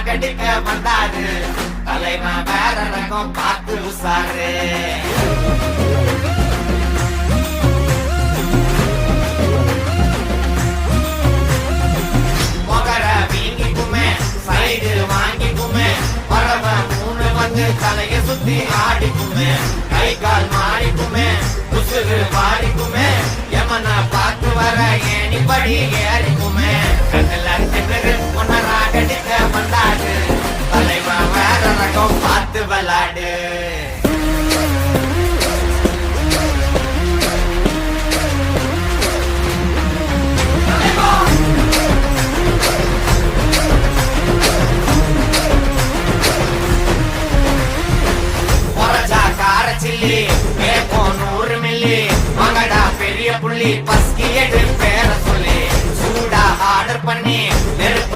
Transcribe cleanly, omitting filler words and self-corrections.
சாகடிக்க வந்தாரு தலைவன் வேற ரகம் பார்த்து உசாரு மொகர வீங்கிக்குமே சைடு வாங்கிக்குமே வரவன் மூணு வந்து தலைய சுத்தி ஆடிக்குமே கை கால் மாறிக்குமே உசுறு வாடிக்குமே எமனை பார்த்து வர ஏணிப்படி ஏறி